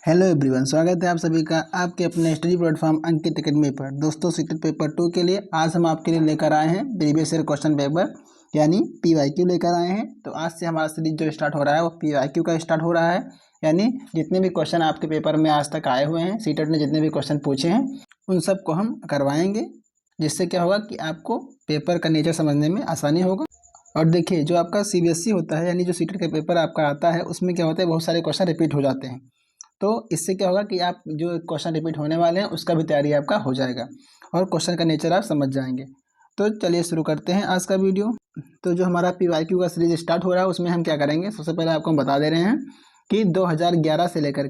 Hello everyone, स्वागत है आप सभी का आपके अपने स्टडी प्लेटफॉर्म अंकित एकेडमी पर। दोस्तों, सीटेट पेपर 2 के लिए आज हम आपके लिए लेकर आए हैं प्रीवियस ईयर क्वेश्चन पेपर यानी पीवाईक्यू लेकर आए हैं। तो आज से हमारा सीरीज जो स्टार्ट हो रहा है वो पीवाईक्यू का स्टार्ट हो रहा है। यानी जितने भी क्वेश्चन आपके पेपर में आज तक आए हुए हैं, सीटेट ने जितने भी क्वेश्चन पूछे हैं उन सबको हम करवाएंगे, जिससे क्या होगा कि आपको पेपर का नेचर समझने में आसानी होगा। और देखिए, जो आपका सीबीएसई होता है यानी जो सीटेट का पेपर आपका आता है उसमें क्या होता है, बहुत सारे क्वेश्चन रिपीट हो जाते हैं। तो इससे क्या होगा कि आप जो क्वेश्चन रिपीट होने वाले हैं उसका भी तैयारी आपका हो जाएगा और क्वेश्चन का नेचर आप समझ जाएंगे। तो चलिए शुरू करते हैं आज का वीडियो। तो जो हमारा पीवाईक्यू का सीरीज स्टार्ट हो रहा है उसमें हम क्या करेंगे, सबसे पहले आपको हम बता दे रहे हैं कि 2011 से लेकर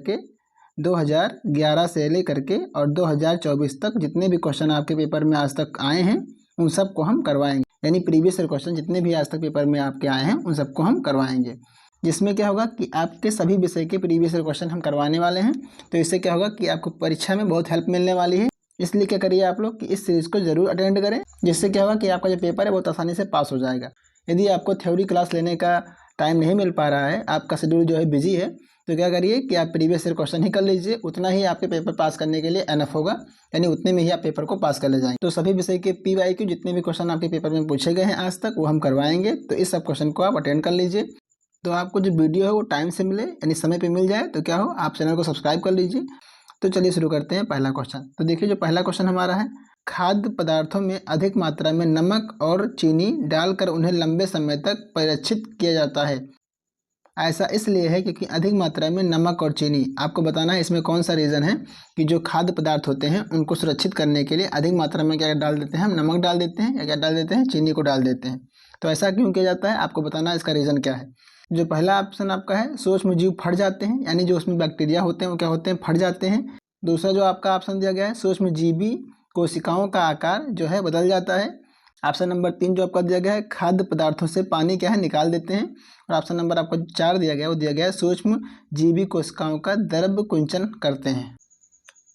के और 2024 तक जितने भी क्वेश्चन आपके पेपर में आज तक आए हैं उन सबको हम करवाएंगे। यानी प्रीवियस ईयर क्वेश्चन जितने भी आज तक पेपर में आपके आए हैं उन सबको हम करवाएंगे, जिसमें क्या होगा कि आपके सभी विषय के प्रीवियस ईयर क्वेश्चन हम करवाने वाले हैं। तो इससे क्या होगा कि आपको परीक्षा में बहुत हेल्प मिलने वाली है। इसलिए क्या करिए आप लोग कि इस सीरीज़ को जरूर अटेंड करें, जिससे क्या होगा कि आपका जो पेपर है बहुत आसानी से पास हो जाएगा। यदि आपको थ्योरी क्लास लेने का टाइम नहीं मिल पा रहा है, आपका शेड्यूल जो है बिजी है, तो क्या करिए कि आप प्रीवियस ईयर क्वेश्चन ही कर लीजिए। उतना ही आपके पेपर पास करने के लिए एनफ होगा, यानी उतने में ही आप पेपर को पास कर ले जाएंगे। तो सभी विषय के पीवाईक्यू जितने भी क्वेश्चन आपके पेपर में पूछे गए हैं आज तक वो हम करवाएंगे। तो इस सब क्वेश्चन को आप अटेंड कर लीजिए। तो आपको जो वीडियो है वो टाइम से मिले, यानी समय पे मिल जाए, तो क्या हो आप चैनल को सब्सक्राइब कर लीजिए। तो चलिए शुरू करते हैं पहला क्वेश्चन। तो देखिए, जो पहला क्वेश्चन हमारा है, खाद्य पदार्थों में अधिक मात्रा में नमक और चीनी डालकर उन्हें लंबे समय तक परिरक्षित किया जाता है। ऐसा इसलिए है क्योंकि अधिक मात्रा में नमक और चीनी, आपको बताना है इसमें कौन सा रीज़न है कि जो खाद्य पदार्थ होते हैं उनको सुरक्षित करने के लिए अधिक मात्रा में क्या डाल देते हैं, हम नमक डाल देते हैं या क्या डाल देते हैं, चीनी को डाल देते हैं। तो ऐसा क्यों किया जाता है, आपको बताना है इसका रीज़न क्या है। जो पहला ऑप्शन आपका है, सूक्ष्म जीव फट जाते हैं, यानी जो उसमें बैक्टीरिया होते हैं वो क्या होते हैं, फट जाते हैं। दूसरा जो आपका ऑप्शन दिया गया है, सूक्ष्म जीवी कोशिकाओं का आकार जो है बदल जाता है। ऑप्शन नंबर 3 जो आपका दिया गया है, खाद्य पदार्थों से पानी क्या है निकाल देते हैं। और ऑप्शन नंबर आपको 4 दिया गया है, वो दिया गया है सूक्ष्म जीवी कोशिकाओं का द्रव कुंचन करते हैं।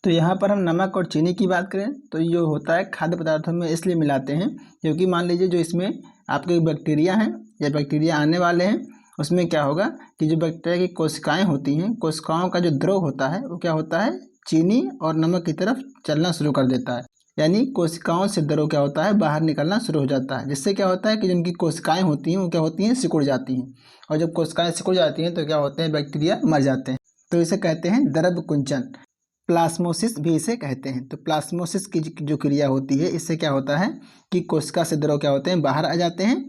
तो यहाँ पर हम नमक और चीनी की बात करें तो ये होता है खाद्य पदार्थों में इसलिए मिलाते हैं क्योंकि मान लीजिए जो इसमें आपके बैक्टीरिया हैं या बैक्टीरिया आने वाले हैं, उसमें क्या होगा कि जो बैक्टीरिया की कोशिकाएं होती हैं, कोशिकाओं का जो द्रव होता है वो क्या होता है, चीनी और नमक की तरफ चलना शुरू कर देता है। यानी कोशिकाओं से द्रव क्या होता है, बाहर निकलना शुरू हो जाता है, जिससे क्या होता है कि जिनकी कोशिकाएं होती हैं वो क्या होती हैं, सिकुड़ जाती हैं। और जब कोशिकाएं सिकुड़ जाती हैं तो क्या होते हैं, बैक्टीरिया मर जाते हैं। तो इसे कहते हैं द्रव कुंचन, प्लास्मोसिस भी इसे कहते हैं। तो प्लास्मोसिस की जो क्रिया होती है, इससे क्या होता है कि कोशिका से द्रव क्या होते हैं, बाहर आ जाते हैं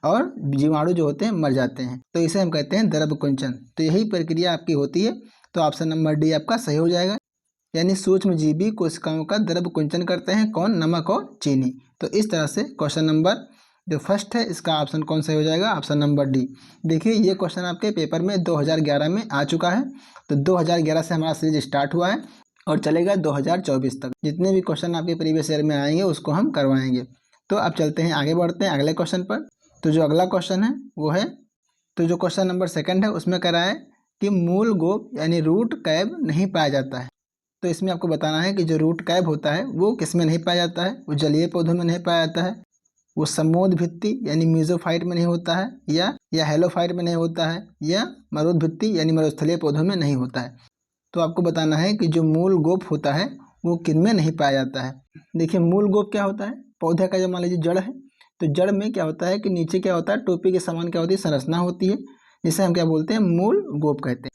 और जीवाणु जो होते हैं मर जाते हैं। तो इसे हम कहते हैं द्रव कुंचन। तो यही प्रक्रिया आपकी होती है। तो ऑप्शन नंबर डी आपका सही हो जाएगा, यानी सूक्ष्मजीवी कोशिकाओं का द्रव कुंचन करते हैं कौन, नमक और चीनी। तो इस तरह से क्वेश्चन नंबर जो फर्स्ट है इसका ऑप्शन कौन सही हो जाएगा, ऑप्शन नंबर डी। देखिए, ये क्वेश्चन आपके पेपर में 2011 में आ चुका है। तो 2011 से हमारा सीरीज स्टार्ट हुआ है और चलेगा 2024 तक। जितने भी क्वेश्चन आपके प्रीवियस ईयर में आएंगे उसको हम करवाएंगे। तो अब चलते हैं, आगे बढ़ते हैं अगले क्वेश्चन पर। तो जो अगला क्वेश्चन है वो है, तो जो क्वेश्चन नंबर 2 है उसमें कह रहा है कि मूल गोप यानी रूट कैब नहीं पाया जाता है। तो इसमें आपको बताना है कि जो रूट कैब होता है वो किस में नहीं पाया जाता है, वो जलीय पौधों में नहीं पाया जाता है, वो समोद भित्ति यानी मीजोफाइट में नहीं होता है, या हेलोफाइट में नहीं होता है, या मरुद भित्ति यानी मरुस्थलीय पौधों में नहीं होता है। तो आपको बताना है कि जो मूल गोप होता है वो किन में नहीं पाया जाता है। देखिए, मूल गोप क्या होता है, पौधे का जो मान लीजिए जड़ है, तो जड़ में क्या होता है कि नीचे क्या होता है, टोपी के समान क्या होती है, संरचना होती है, जिसे हम क्या बोलते हैं, मूल गोप कहते हैं।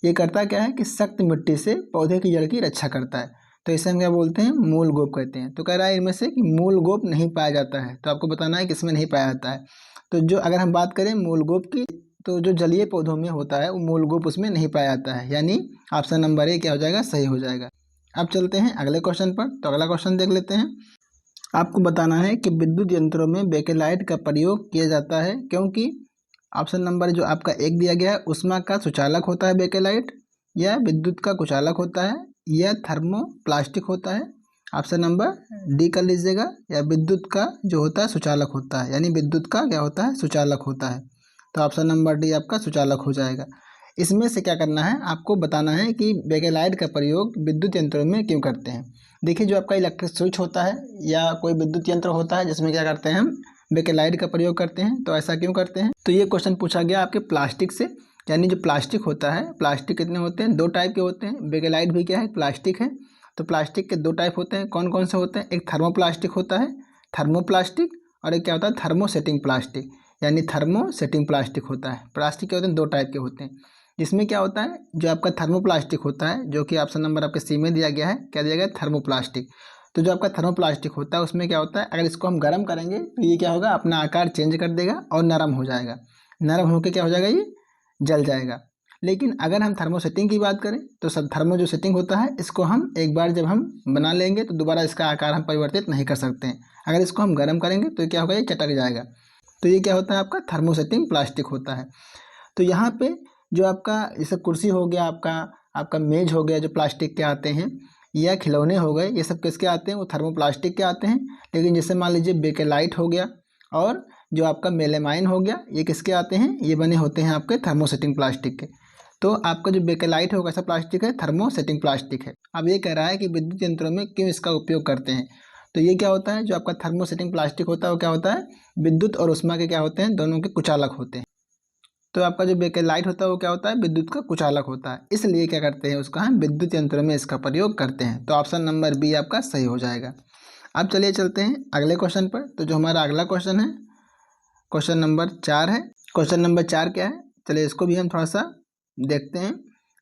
ये करता क्या है कि सख्त मिट्टी से पौधे की जड़ की रक्षा करता है। तो इसे हम क्या बोलते हैं, मूल गोप कहते हैं। तो कह रहा है इनमें से कि मूल गोप नहीं पाया जाता है। तो आपको बताना है किसमें नहीं पाया जाता है। तो जो अगर हम बात करें मूल गोप की, तो जो जलीय पौधों में होता है वो मूल गोप उसमें नहीं पाया जाता है, यानी ऑप्शन नंबर ए क्या हो जाएगा, सही हो जाएगा। अब चलते हैं अगले क्वेश्चन पर। तो अगला क्वेश्चन देख लेते हैं। आपको बताना है कि विद्युत यंत्रों में बेकेलाइट का प्रयोग किया जाता है क्योंकि ऑप्शन नंबर जो आपका 1 दिया गया है, ऊष्मा का सुचालक होता है बेकेलाइट, या विद्युत का कुचालक होता है, या थर्मोप्लास्टिक होता है। ऑप्शन नंबर डी कर लीजिएगा, या विद्युत का जो होता है सुचालक होता है, यानी विद्युत का क्या होता है, सुचालक होता है। तो ऑप्शन नंबर डी आपका सुचालक हो जाएगा। इसमें से क्या करना है, आपको बताना है कि बेकेलाइट का प्रयोग विद्युत यंत्रों में क्यों करते हैं। देखिए, जो आपका इलेक्ट्रिक स्विच होता है या कोई विद्युत यंत्र होता है जिसमें क्या करते हैं हम बेकेलाइट का प्रयोग करते हैं। तो ऐसा क्यों करते हैं, तो ये क्वेश्चन पूछा गया आपके प्लास्टिक से, यानी जो प्लास्टिक होता है, प्लास्टिक कितने होते हैं, 2 टाइप के होते हैं। बेकेलाइट भी क्या है, प्लास्टिक है। तो प्लास्टिक के 2 टाइप होते हैं, कौन कौन से होते हैं, एक थर्मोप्लास्टिक होता है, थर्मोप्लास्टिक, और एक क्या होता है, थर्मोसेटिंग प्लास्टिक, यानी थर्मोसेटिंग प्लास्टिक होता है। प्लास्टिक क्या होते हैं, 2 टाइप के होते हैं। जिसमें क्या होता है, जो आपका थर्मोप्लास्टिक होता है, जो कि ऑप्शन नंबर आपके सी में दिया गया है, क्या दिया गया है, थर्मोप्लास्टिक। तो जो आपका थर्मोप्लास्टिक होता है उसमें क्या होता है, अगर इसको हम गर्म करेंगे तो ये क्या होगा, अपना आकार चेंज कर देगा और नरम हो जाएगा। नरम होकर क्या हो जाएगा, ये जल जाएगा। लेकिन अगर हम थर्मोसेटिंग की बात करें तो सब थर्मो जो सेटिंग होता है, इसको हम एक बार जब हम बना लेंगे तो दोबारा इसका आकार हम परिवर्तित नहीं कर सकते हैं। अगर इसको हम गर्म करेंगे तो क्या होगा, ये चटक जाएगा। तो ये क्या होता है, आपका थर्मोसेटिंग प्लास्टिक होता है। तो यहाँ पे जो आपका जैसे कुर्सी हो गया, आपका आपका मेज हो गया, जो प्लास्टिक के आते हैं, या खिलौने हो गए, ये सब किसके आते हैं, वो थर्मोप्लास्टिक के आते हैं। लेकिन जैसे मान लीजिए बेकेलाइट हो गया और जो आपका मेलेमाइन हो गया, ये किसके आते हैं, ये बने होते हैं आपके थर्मोसेटिंग प्लास्टिक के। तो आपका जो बेकेलाइट होगा कैसा प्लास्टिक है, थर्मोसेटिंग प्लास्टिक है। अब ये कह रहा है कि विद्युत यंत्रों में क्यों इसका उपयोग करते हैं। तो ये क्या होता है, जो आपका थर्मोसेटिंग प्लास्टिक होता है वो क्या होता है, विद्युत और ऊष्मा के क्या होते हैं, दोनों के कुचालक होते हैं। तो आपका जो बेकेलाइट होता है वो क्या होता है, विद्युत का कुचालक होता है, इसलिए क्या करते हैं, उसका हम विद्युत यंत्रों में इसका प्रयोग करते हैं। तो ऑप्शन नंबर बी आपका सही हो जाएगा। अब चलिए चलते हैं अगले क्वेश्चन पर। तो जो हमारा अगला क्वेश्चन है, क्वेश्चन नंबर 4 है। क्वेश्चन नंबर 4 क्या है, चलिए इसको भी हम थोड़ा सा देखते हैं।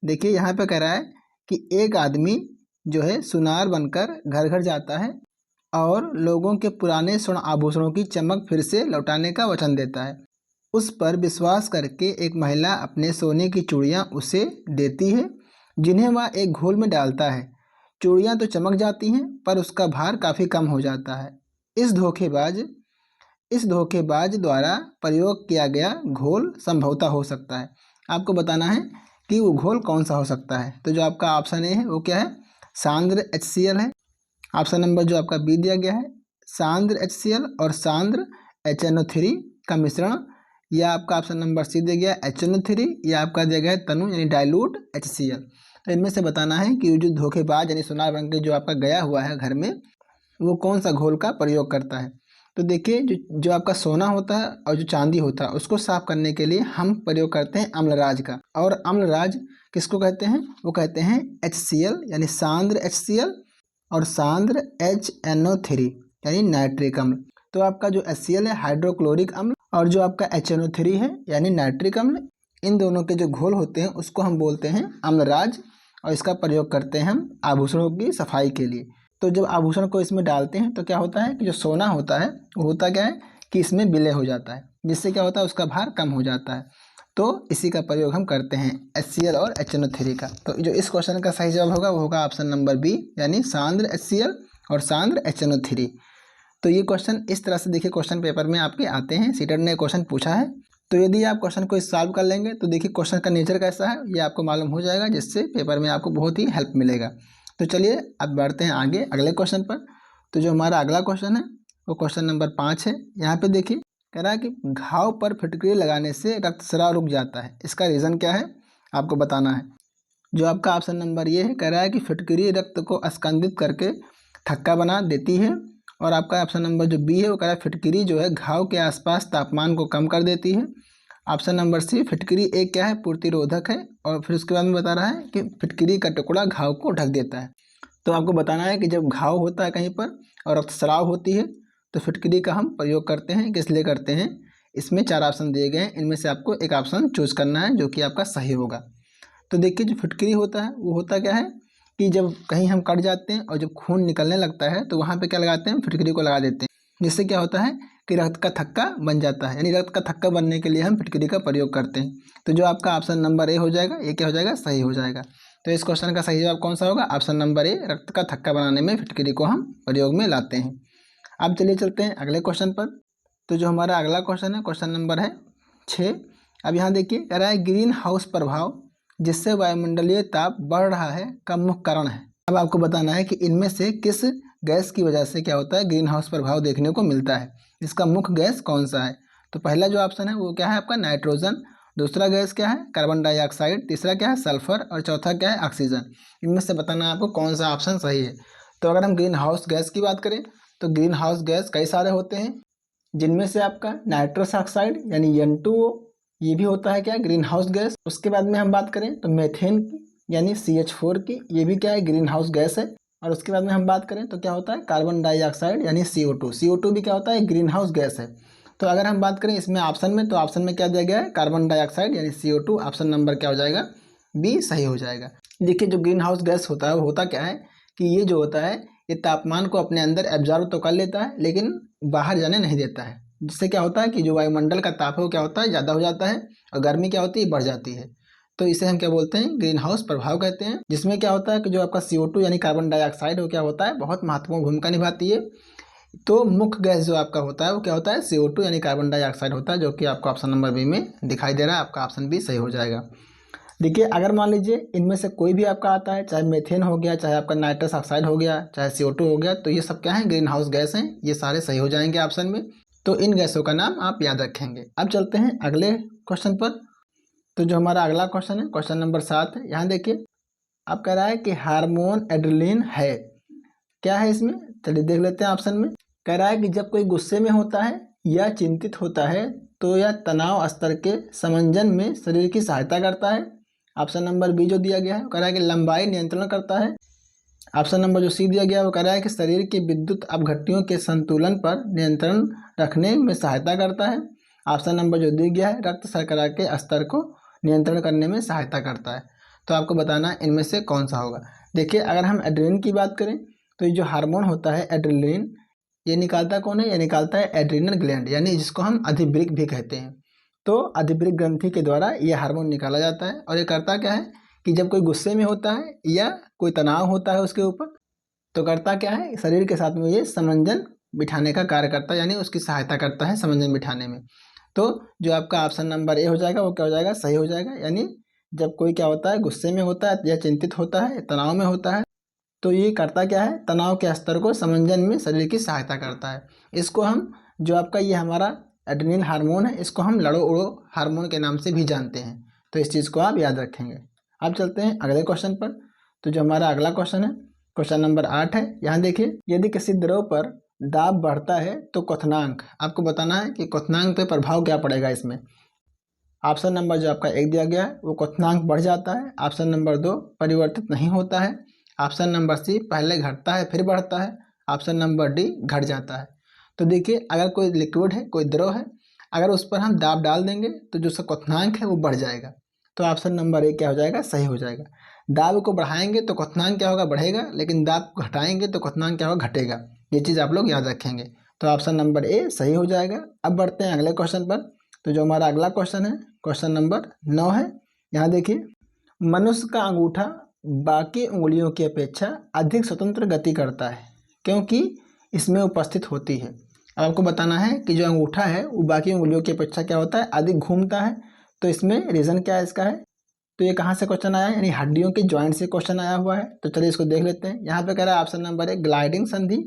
देखिए यहाँ पे कह रहा है कि एक आदमी जो है सुनार बनकर घर घर जाता है और लोगों के पुराने स्वर्ण आभूषणों की चमक फिर से लौटाने का वचन देता है। उस पर विश्वास करके एक महिला अपने सोने की चूड़ियाँ उसे देती है, जिन्हें वह एक घोल में डालता है। चूड़ियाँ तो चमक जाती हैं पर उसका भार काफ़ी कम हो जाता है। इस धोखेबाज इस धोखेबाज द्वारा प्रयोग किया गया घोल संभवतः हो सकता है। आपको बताना है कि वो घोल कौन सा हो सकता है। तो जो आपका ऑप्शन ए है वो क्या है, सांद्र HCl है। ऑप्शन नंबर जो आपका बी दिया गया है, सांद्र HCl और सांद्र HNO3 का मिश्रण, या आपका ऑप्शन नंबर सी दिया गया HNO3, या आपका दिया गया है तनु यानी डाइल्यूट HCl। तो इनमें से बताना है कि जो धोखेबाज यानी सुनार बन के जो आपका गया हुआ है घर में, वो कौन सा घोल का प्रयोग करता है। तो देखिए जो आपका सोना होता है और जो चांदी होता है उसको साफ करने के लिए हम प्रयोग करते हैं अम्लराज का। और अम्लराज किसको कहते हैं, वो कहते हैं HCl यानी सांद्र HCl और सांद्र HNO3 यानी नाइट्रिक अम्ल। तो आपका जो HCl है हाइड्रोक्लोरिक अम्ल, और जो आपका HNO3 है यानी नाइट्रिक अम्ल, इन दोनों के जो घोल होते हैं उसको हम बोलते हैं अम्लराज, और इसका प्रयोग करते हैं हम आभूषणों की सफाई के लिए। तो जब आभूषण को इसमें डालते हैं तो क्या होता है कि जो सोना होता है वो होता क्या है कि इसमें विलय हो जाता है, जिससे क्या होता है उसका भार कम हो जाता है। तो इसी का प्रयोग हम करते हैं HCl और HNO3 का। तो जो इस क्वेश्चन का सही जवाब होगा वो होगा ऑप्शन नंबर बी यानी सांद्र HCl और सांद्र HNO3। तो ये क्वेश्चन इस तरह से देखिए क्वेश्चन पेपर में आपके आते हैं, सीटेट ने क्वेश्चन पूछा है। तो यदि आप क्वेश्चन को सॉल्व कर लेंगे तो देखिए क्वेश्चन का नेचर कैसा है ये आपको मालूम हो जाएगा, जिससे पेपर में आपको बहुत ही हेल्प मिलेगा। तो चलिए अब बढ़ते हैं आगे अगले क्वेश्चन पर। तो जो हमारा अगला क्वेश्चन है वो क्वेश्चन नंबर 5 है। यहाँ पे देखिए कह रहा है कि घाव पर फिटकरी लगाने से रक्तस्राव रुक जाता है, इसका रीज़न क्या है आपको बताना है। जो आपका ऑप्शन नंबर ये है, कह रहा है कि फिटकरी रक्त को स्कंदित करके थक्का बना देती है। और आपका ऑप्शन नंबर जो बी है वो कह रहा है फिटकरी जो है घाव के आसपास तापमान को कम कर देती है। ऑप्शन नंबर सी फिटकरी एक क्या है, प्रतिरोधक है। और फिर उसके बाद में बता रहा है कि फिटकरी का टुकड़ा घाव को ढक देता है। तो आपको बताना है कि जब घाव होता है कहीं पर और रक्तस्राव होती है तो फिटकरी का हम प्रयोग करते हैं, किस लिए करते हैं। इसमें 4 ऑप्शन दिए गए हैं, इनमें से आपको एक ऑप्शन चूज करना है जो कि आपका सही होगा। तो देखिए जो फिटकरी होता है वो होता क्या है कि जब कहीं हम कट जाते हैं और जब खून निकलने लगता है तो वहाँ पे क्या लगाते हैं, फिटकरी को लगा देते हैं, जिससे क्या होता है कि रक्त का थक्का बन जाता है। यानी रक्त का थक्का बनने के लिए हम फिटकरी का प्रयोग करते हैं। तो जो आपका ऑप्शन नंबर ए हो जाएगा, ये क्या हो जाएगा, सही हो जाएगा। तो इस क्वेश्चन का सही जवाब कौन सा होगा, ऑप्शन नंबर ए, रक्त का थक्का बनाने में फिटकरी को हम प्रयोग में लाते हैं। अब चलिए चलते हैं अगले क्वेश्चन पर। तो जो हमारा अगला क्वेश्चन है क्वेश्चन नंबर है 6। अब यहाँ देखिए कह रहा है ग्रीन हाउस प्रभाव जिससे वायुमंडलीय ताप बढ़ रहा है का मुख्य कारण है। अब आपको बताना है कि इनमें से किस गैस की वजह से क्या होता है ग्रीन हाउस प्रभाव देखने को मिलता है, इसका मुख्य गैस कौन सा है। तो पहला जो ऑप्शन है वो क्या है आपका नाइट्रोजन, दूसरा गैस क्या है कार्बन डाइऑक्साइड, तीसरा क्या है सल्फर, और चौथा क्या है ऑक्सीजन। इनमें से बताना है आपको कौन सा ऑप्शन सही है। तो अगर हम ग्रीन हाउस गैस की बात करें तो ग्रीन हाउस गैस कई सारे होते हैं, जिनमें से आपका नाइट्रस ऑक्साइड यानी N2O, ये भी होता है क्या, ग्रीन हाउस गैस। उसके बाद में हम बात करें तो मेथेन की यानी CH4 की, ये भी क्या है, ग्रीन हाउस गैस है। और उसके बाद में हम बात करें तो क्या होता है, कार्बन डाइऑक्साइड यानी CO2। CO2 भी क्या होता है, ग्रीन हाउस गैस है। तो अगर हम बात करें इसमें ऑप्शन में, तो ऑप्शन में क्या दिया गया है, कार्बन डाइऑक्साइड यानी CO2। ऑप्शन नंबर क्या हो जाएगा, बी सही हो जाएगा। देखिए जो ग्रीन हाउस गैस होता है वो होता क्या है कि ये जो होता है ये तापमान को अपने अंदर एब्जॉर्ब तो कर लेता है लेकिन बाहर जाने नहीं देता है, जिससे क्या होता है कि जो वायुमंडल का ताप है वो क्या होता है, ज़्यादा हो जाता है और गर्मी क्या होती है, बढ़ जाती है। तो इसे हम क्या बोलते हैं, ग्रीन हाउस प्रभाव कहते हैं। जिसमें क्या होता है कि जो आपका CO2 यानी कार्बन डाइऑक्साइड वो क्या होता है, बहुत महत्वपूर्ण भूमिका निभाती है। तो मुख्य गैस जो आपका होता है वो क्या होता है, CO2 यानी कार्बन डाइऑक्साइड होता है, जो कि आपको ऑप्शन नंबर बी में दिखाई दे रहा है। आपका ऑप्शन बी सही हो जाएगा। देखिए अगर मान लीजिए इनमें से कोई भी आपका आता है, चाहे मेथेन हो गया, चाहे आपका नाइट्रस ऑक्साइड हो गया, चाहे CO2 हो गया, तो ये सब क्या है, ग्रीन हाउस गैस हैं। ये सारे सही हो जाएंगे ऑप्शन में। तो इन गैसों का नाम आप याद रखेंगे। अब चलते हैं अगले क्वेश्चन पर। तो जो हमारा अगला क्वेश्चन है, क्वेश्चन नंबर 7 है। यहाँ देखिए अब कह रहा है कि हार्मोन एड्रेनलिन है, क्या है इसमें, चलिए देख लेते हैं ऑप्शन में। कह रहा है कि जब कोई गुस्से में होता है या चिंतित होता है तो यह तनाव स्तर के समंजन में शरीर की सहायता करता है। ऑप्शन नंबर बी जो दिया गया है वो कह रहा है कि लंबाई नियंत्रण करता है। ऑप्शन नंबर जो सी दिया गया है वो कह रहा है कि शरीर की विद्युत अपघट्टियों के संतुलन पर नियंत्रण रखने में सहायता करता है। ऑप्शन नंबर जो दिया गया है रक्त शर्करा के स्तर को नियंत्रण करने में सहायता करता है। तो आपको बताना है इनमें से कौन सा होगा। देखिए अगर हम एड्रेनलिन की बात करें तो ये जो हार्मोन होता है एड्रेनलिन, ये निकालता कौन है, ये निकालता है एड्रीनल ग्लैंड, यानी जिसको हम अधिवृक्क भी कहते हैं। तो अधिवृक्क ग्रंथि के द्वारा ये हार्मोन निकाला जाता है। और ये करता क्या है कि जब कोई गुस्से में होता है या कोई तनाव होता है उसके ऊपर, तो करता क्या है, शरीर के साथ में ये समंजन बिठाने का कार्य करता है, यानी उसकी सहायता करता है समंजन बिठाने में। तो जो आपका ऑप्शन नंबर ए हो जाएगा वो क्या हो जाएगा, सही हो जाएगा। यानी जब कोई क्या होता है, गुस्से में होता है या चिंतित होता है, तनाव में होता है, तो ये करता क्या है, तनाव के स्तर को समंजन में शरीर की सहायता करता है। इसको हम जो आपका ये हमारा एड्रेनल हार्मोन है, इसको हम लड़ो उड़ो हार्मोन के नाम से भी जानते हैं। तो इस चीज़ को आप याद रखेंगे। अब चलते हैं अगले क्वेश्चन पर। तो जो हमारा अगला क्वेश्चन है, क्वेश्चन नंबर 8 है। यहाँ देखिए, यदि किसी द्रव पर दाब बढ़ता है तो क्वथनांक, आपको बताना है कि क्वथनांक पे प्रभाव क्या पड़ेगा इसमें। ऑप्शन नंबर जो आपका 1 दिया गया है वो क्वथनांक बढ़ जाता है। ऑप्शन नंबर 2 परिवर्तित नहीं होता है। ऑप्शन नंबर सी पहले घटता है फिर बढ़ता है। ऑप्शन नंबर डी घट जाता है। तो देखिए अगर कोई लिक्विड है, कोई द्रव है, अगर उस पर हम दाब डाल देंगे तो जो उसका क्वथनांक है वो बढ़ जाएगा। तो ऑप्शन नंबर ए क्या हो जाएगा, सही हो जाएगा। दाब को बढ़ाएंगे तो क्वथनांक क्या होगा, बढ़ेगा, लेकिन दाब को घटाएंगे तो क्वथनांक क्या होगा, घटेगा। ये चीज़ आप लोग याद रखेंगे। तो ऑप्शन नंबर ए सही हो जाएगा। अब बढ़ते हैं अगले क्वेश्चन पर। तो जो हमारा अगला क्वेश्चन है, क्वेश्चन नंबर 9 है। यहाँ देखिए, मनुष्य का अंगूठा बाकी उंगलियों की अपेक्षा अधिक स्वतंत्र गति करता है क्योंकि इसमें उपस्थित होती है। अब आपको बताना है कि जो अंगूठा है वो बाकी उंगलियों की अपेक्षा क्या होता है, अधिक घूमता है। तो इसमें रीज़न क्या है इसका है, तो ये कहाँ से क्वेश्चन आया है, यानी हड्डियों के जॉइंट से क्वेश्चन आया हुआ है। तो चलिए इसको देख लेते हैं। यहाँ पे कह रहा है ऑप्शन नंबर 1 ग्लाइडिंग संधि।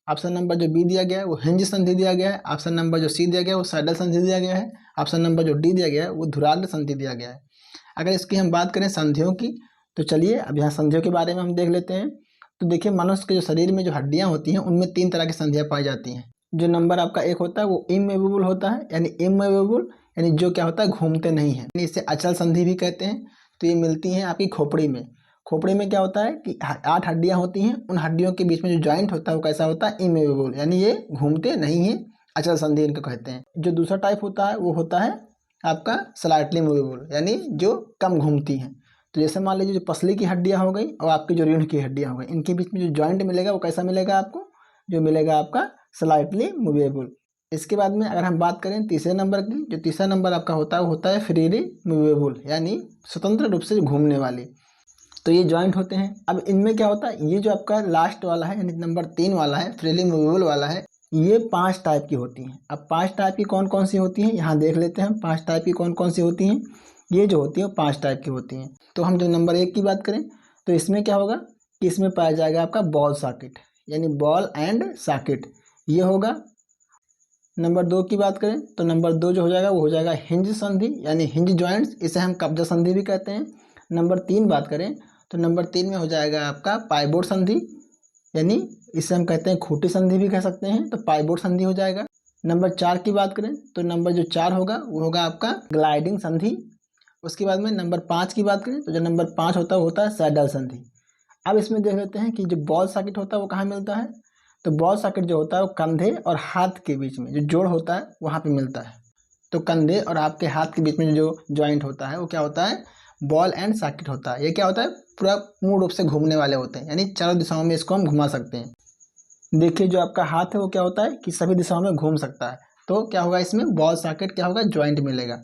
ऑप्शन नंबर जो बी दिया गया है वो हिंज संधि दिया गया है। ऑप्शन नंबर जो सी दिया गया है वो सैडल संधि दिया गया है। ऑप्शन नंबर जो डी दिया गया है वो धुराग्र संधि दिया गया है। अगर इसकी हम बात करें संधियों की, तो चलिए अब यहाँ संधियों के बारे में हम देख लेते हैं। तो देखिए मनुष्य के जो शरीर में जो हड्डियाँ होती हैं उनमें 3 तरह की संधियाँ पाई जाती हैं। जो नंबर आपका 1 होता है वो इमूवेबल होता है, यानी इमूवेबल यानी जो क्या होता है, घूमते नहीं है, यानी इसे अचल संधि भी कहते हैं। तो ये मिलती हैं आपकी खोपड़ी में। खोपड़ी में क्या होता है कि 8 हड्डियाँ होती हैं, उन हड्डियों के बीच में जो जॉइंट होता है वो कैसा होता है, इमूवेबल, यानी ये घूमते नहीं हैं, अचल संधि इनको कहते हैं। जो दूसरा टाइप होता है वो होता है आपका स्लाइटली मूवेबल, यानी जो कम घूमती हैं। तो जैसे मान लीजिए जो पसली की हड्डियाँ हो गई और आपकी जो रीढ़ की हड्डियाँ हो गई, इनके बीच में जो जॉइंट मिलेगा वो कैसा मिलेगा आपको, जो मिलेगा आपका स्लाइटली मूवेबल। इसके बाद में अगर हम बात करें तीसरे नंबर की, जो तीसरा नंबर आपका होता है वो होता है फ्रीली मूवेबल, यानी स्वतंत्र रूप से घूमने वाली। तो ये जॉइंट होते हैं। अब इनमें क्या होता है, ये जो आपका लास्ट वाला है यानी नंबर 3 वाला है, फ्रीली मूवेबल वाला है, ये 5 टाइप की होती हैं। अब 5 टाइप की कौन कौन सी होती हैं, यहाँ देख लेते हैं हम 5 टाइप की कौन कौन सी होती हैं। ये जो होती है 5 टाइप की होती हैं। तो हम जो नंबर 1 की बात करें तो इसमें क्या होगा कि इसमें पाया जाएगा आपका बॉल सॉकेट, यानी बॉल एंड सॉकेट, ये होगा। नंबर 2 की बात करें तो नंबर 2 जो हो जाएगा वो हो जाएगा हिंज संधि, यानी हिंज जॉइंट्स, इसे हम कब्जा संधि भी कहते हैं। नंबर 3 बात करें तो नंबर 3 में हो जाएगा आपका पाइवोट संधि, यानी इसे हम कहते हैं खूंटी संधि भी कह सकते हैं, तो पाइवोट संधि हो जाएगा। नंबर 4 की बात करें तो नंबर जो 4 होगा वो होगा आपका ग्लाइडिंग संधि। उसके बाद में नंबर 5 की बात करें तो जो नंबर 5 होता है वो होता है सैडल संधि। अब इसमें देख लेते हैं कि जो बॉल सॉकेट होता है वो कहाँ मिलता है। तो बॉल सॉकेट जो होता है वो कंधे और हाथ के बीच में जो जोड़ होता है वहाँ पे मिलता है। तो कंधे और आपके हाथ के बीच में जो जॉइंट होता है वो क्या होता है, बॉल एंड सॉकेट होता है। ये क्या होता है, पूरा पूर्ण रूप से घूमने वाले होते हैं, यानी चारों दिशाओं में इसको हम घुमा सकते हैं। देखिए जो आपका हाथ है वो क्या होता है कि सभी दिशाओं में घूम सकता है। तो क्या होगा, इसमें बॉल सॉकेट क्या होगा, जॉइंट मिलेगा।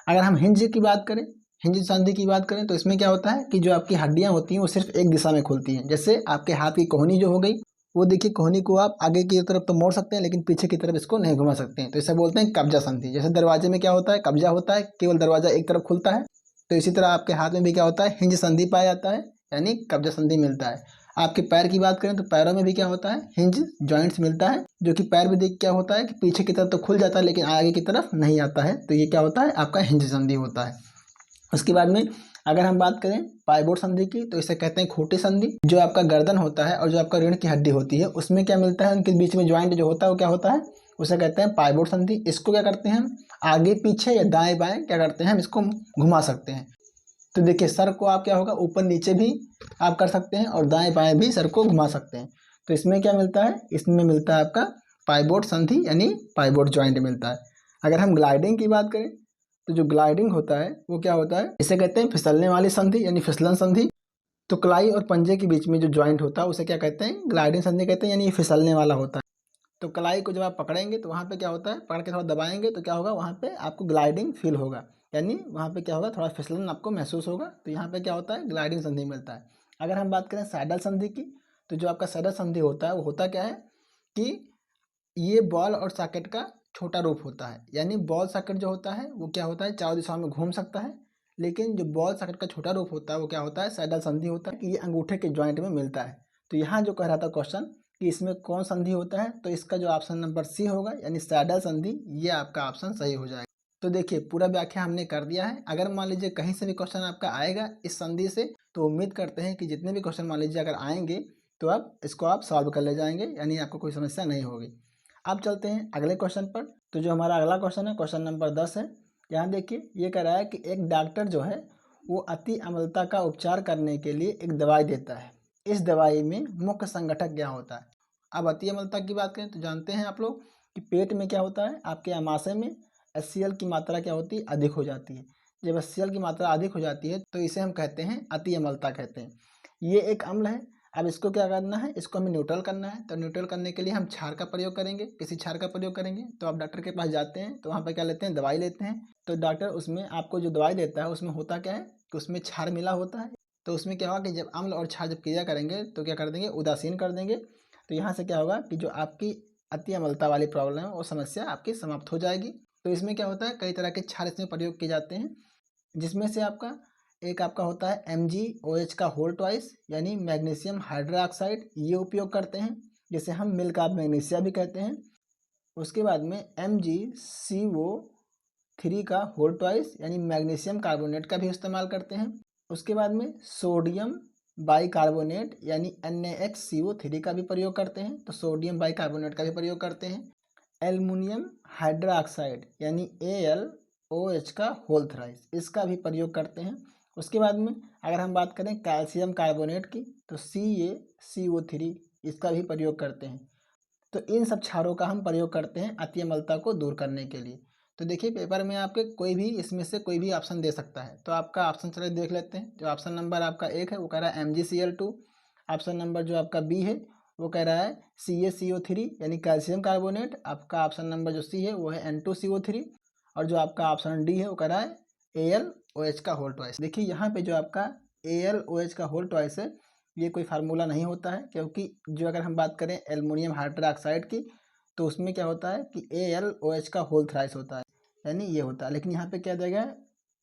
अगर हम हिंज की बात करें, हिंज संधि की बात करें, तो इसमें क्या होता है कि जो आपकी हड्डियां होती हैं वो सिर्फ एक दिशा में खुलती हैं। जैसे आपके हाथ की कोहनी जो हो गई, वो देखिए कोहनी को आप आगे की तरफ तो मोड़ सकते हैं लेकिन पीछे की तरफ इसको नहीं घुमा सकते हैं। तो इसे बोलते हैं कब्जा संधि। जैसे दरवाजे में क्या होता है, कब्जा होता है, केवल दरवाजा एक तरफ खुलता है। तो इसी तरह आपके हाथ में भी क्या होता है, हिंज संधि पाया जाता है, यानी कब्जा संधि मिलता है। आपके पैर की बात करें तो पैरों में भी क्या होता है, हिंज जॉइंट्स मिलता है, जो कि पैर भी देख क्या होता है कि पीछे की तरफ तो खुल जाता है लेकिन आगे की तरफ नहीं आता है। तो ये क्या होता है, आपका हिंज संधि होता है। उसके बाद में अगर हम बात करें पाइवोट संधि की, तो इसे कहते हैं खूंटी संधि। जो आपका गर्दन होता है और जो आपका रीढ़ की हड्डी होती है उसमें क्या मिलता है, उनके बीच में ज्वाइंट जो होता है वो क्या होता है, उसे कहते हैं पाइवोट संधि। इसको क्या करते हैं हम, आगे पीछे या दाएं बाएं क्या करते हैं, हम इसको घुमा सकते हैं। तो देखिए सर को आप क्या होगा, ऊपर नीचे भी आप कर सकते हैं और दाएं बाएं भी सर को घुमा सकते हैं। तो इसमें क्या मिलता है, इसमें मिलता है आपका पाइवोट संधि यानी पाइवोट ज्वाइंट मिलता है। अगर हम ग्लाइडिंग की बात करें तो जो ग्लाइडिंग होता है वो क्या होता है, इसे कहते हैं फिसलने वाली संधि यानी फिसलन संधि। तो कलाई और पंजे के बीच में जो ज्वाइंट होता है उसे क्या कहते हैं, ग्लाइडिंग संधि कहते हैं, यानी ये फिसलने वाला होता है। तो कलाई को जब आप पकड़ेंगे तो वहाँ पे क्या होता है, पकड़ के थोड़ा दबाएंगे तो क्या होगा, वहाँ पे आपको ग्लाइडिंग फील होगा, यानी वहाँ पे क्या होगा, थोड़ा फिसलन आपको महसूस होगा। तो यहाँ पे क्या होता है, ग्लाइडिंग संधि मिलता है। अगर हम बात करें सैडल संधि की, तो जो आपका सैडल संधि होता है वो होता क्या है कि ये बॉल और सॉकेट का छोटा रूप होता है। यानी बॉल सॉकेट जो होता है वो क्या होता है, चारों दिशाओं में घूम सकता है, लेकिन जो बॉल सॉकेट का छोटा रूप होता है वो क्या होता है, सैडल संधि होता है कि ये अंगूठे के जॉइंट में मिलता है। तो यहाँ जो कह रहा था क्वेश्चन कि इसमें कौन संधि होता है, तो इसका जो ऑप्शन नंबर सी होगा यानी सैडल संधि, ये आपका ऑप्शन सही हो जाएगा। तो देखिए पूरा व्याख्या हमने कर दिया है। अगर मान लीजिए कहीं से भी क्वेश्चन आपका आएगा इस संधि से, तो उम्मीद करते हैं कि जितने भी क्वेश्चन मान लीजिए अगर आएंगे तो आप इसको आप सॉल्व कर ले जाएंगे, यानी आपको कोई समस्या नहीं होगी। अब चलते हैं अगले क्वेश्चन पर। तो जो हमारा अगला क्वेश्चन है, क्वेश्चन नंबर 10 है। यहाँ देखिए ये कह रहा है कि एक डॉक्टर जो है वो अति अम्लता का उपचार करने के लिए एक दवाई देता है। इस दवाई में मुख्य संगठक क्या होता है। अब अति अम्लता की बात करें तो जानते हैं आप लोग कि पेट में क्या होता है, आपके आमाशय में HCl की मात्रा क्या होती है, अधिक हो जाती है। जब HCl की मात्रा अधिक हो जाती है तो इसे हम कहते हैं अति अम्लता कहते हैं। ये एक अम्ल है। अब इसको क्या करना है, इसको हमें न्यूट्रल करना है। तो न्यूट्रल करने के लिए हम क्षार का प्रयोग करेंगे, किसी क्षार का प्रयोग करेंगे। तो आप डॉक्टर के पास जाते हैं तो वहाँ पे क्या लेते हैं, दवाई लेते हैं। तो डॉक्टर उसमें आपको जो दवाई देता है उसमें होता क्या है कि उसमें क्षार मिला होता है। तो उसमें क्या होगा कि जब अम्ल और क्षार जब क्रिया करेंगे तो क्या कर देंगे, उदासीन कर देंगे। तो यहाँ से क्या होगा कि जो आपकी अति अम्लता वाली प्रॉब्लम है वो समस्या आपकी समाप्त हो जाएगी। तो इसमें क्या होता है, कई तरह के क्षार इसमें प्रयोग किए जाते हैं, जिसमें से एक आपका होता है MgOH का होल ट्वाइस यानी मैग्नीशियम हाइड्रोक्साइड, ये उपयोग करते हैं, जिसे हम मिल्क ऑफ मैग्नीशिया भी कहते हैं। उसके बाद में MgCO3 का होल ट्वाइस यानी मैग्नीशियम कार्बोनेट का भी इस्तेमाल करते हैं। उसके बाद में सोडियम बाइकार्बोनेट यानी NaHCO3 का भी प्रयोग करते हैं। तो सोडियम बाइकार्बोनेट का भी प्रयोग करते हैं। एल्युमिनियम हाइड्रोक्साइड यानी AlOH का होल थ्राइस, इसका भी प्रयोग करते हैं। उसके बाद में अगर हम बात करें कैल्शियम कार्बोनेट की, तो CaCO3 इसका भी प्रयोग करते हैं। तो इन सब क्षारों का हम प्रयोग करते हैं अति अम्लता को दूर करने के लिए। तो देखिए पेपर में आपके कोई भी इसमें से कोई भी ऑप्शन दे सकता है। तो आपका ऑप्शन चलिए देख लेते हैं। जो ऑप्शन नंबर आपका 1 है वो कह रहा है MgCl2। ऑप्शन नंबर जो आपका B है वो कह रहा है CaCO3 यानी कैल्शियम कार्बोनेट। आपका ऑप्शन नंबर जो C है वो है N2CO3। और जो आपका ऑप्शन D है वो कह रहा है AlOH का होल ट्वाइस। देखिए यहाँ पे जो आपका AlOH का होल ट्वाइस है ये कोई फार्मूला नहीं होता है, क्योंकि जो अगर हम बात करें एल्युमिनियम हाइड्रोक्साइड की तो उसमें क्या होता है कि AlOH का होल थ्राइस होता है, यानी ये होता है। लेकिन यहाँ पे क्या देगा,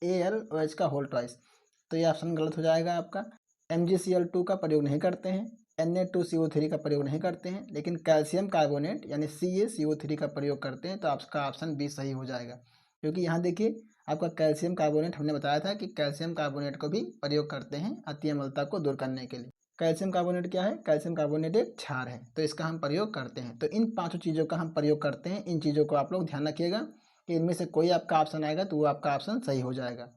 AlOH का होल ट्वाइस। तो ये ऑप्शन गलत हो जाएगा आपका। MgCl2 का प्रयोग नहीं करते हैं, Na2CO3 का प्रयोग नहीं करते हैं, लेकिन कैल्शियम कार्बोनेट यानी CaCO3 का प्रयोग करते हैं। तो आपका ऑप्शन B सही हो जाएगा, क्योंकि यहाँ देखिए आपका कैल्शियम कार्बोनेट हमने बताया था कि कैल्शियम कार्बोनेट को भी प्रयोग करते हैं अति अम्लता को दूर करने के लिए। कैल्शियम कार्बोनेट क्या है? कैल्शियम कार्बोनेट एक क्षार है, तो इसका हम प्रयोग करते हैं। तो इन पांचों चीज़ों का हम प्रयोग करते हैं। इन चीज़ों को आप लोग ध्यान रखिएगा कि इनमें से कोई आपका ऑप्शन आएगा तो वो आपका ऑप्शन सही हो जाएगा।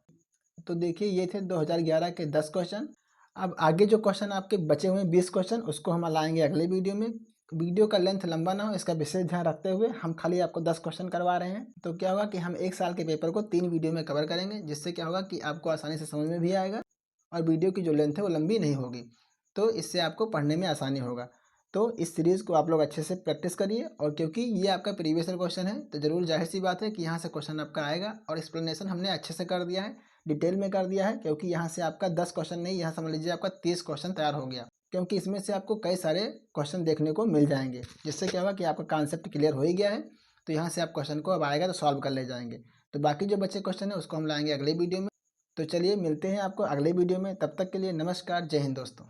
तो देखिए ये थे 2011 के 10 क्वेश्चन। अब आगे जो क्वेश्चन आपके बचे हुए 20 क्वेश्चन उसको हम लाएंगे अगले वीडियो में। वीडियो का लेंथ लंबा ना हो इसका विशेष ध्यान रखते हुए हम खाली आपको 10 क्वेश्चन करवा रहे हैं। तो क्या होगा कि हम एक साल के पेपर को 3 वीडियो में कवर करेंगे, जिससे क्या होगा कि आपको आसानी से समझ में भी आएगा और वीडियो की जो लेंथ है वो लंबी नहीं होगी, तो इससे आपको पढ़ने में आसानी होगा। तो इस सीरीज़ को आप लोग अच्छे से प्रैक्टिस करिए, और क्योंकि ये आपका प्रीवियस ईयर क्वेश्चन है तो ज़रूर जाहिर सी बात है कि यहाँ से क्वेश्चन आपका आएगा। और एक्सप्लेनेशन हमने अच्छे से कर दिया है, डिटेल में कर दिया है, क्योंकि यहाँ से आपका 10 क्वेश्चन नहीं, यहाँ समझ लीजिए आपका 30 क्वेश्चन तैयार हो गया, क्योंकि इसमें से आपको कई सारे क्वेश्चन देखने को मिल जाएंगे, जिससे क्या होगा कि आपका कॉन्सेप्ट क्लियर हो ही गया है। तो यहाँ से आप क्वेश्चन को अब आएगा तो सॉल्व कर ले जाएंगे। तो बाकी जो बच्चे क्वेश्चन है उसको हम लाएंगे अगले वीडियो में। तो चलिए मिलते हैं आपको अगले वीडियो में, तब तक के लिए नमस्कार, जय हिंद दोस्तों।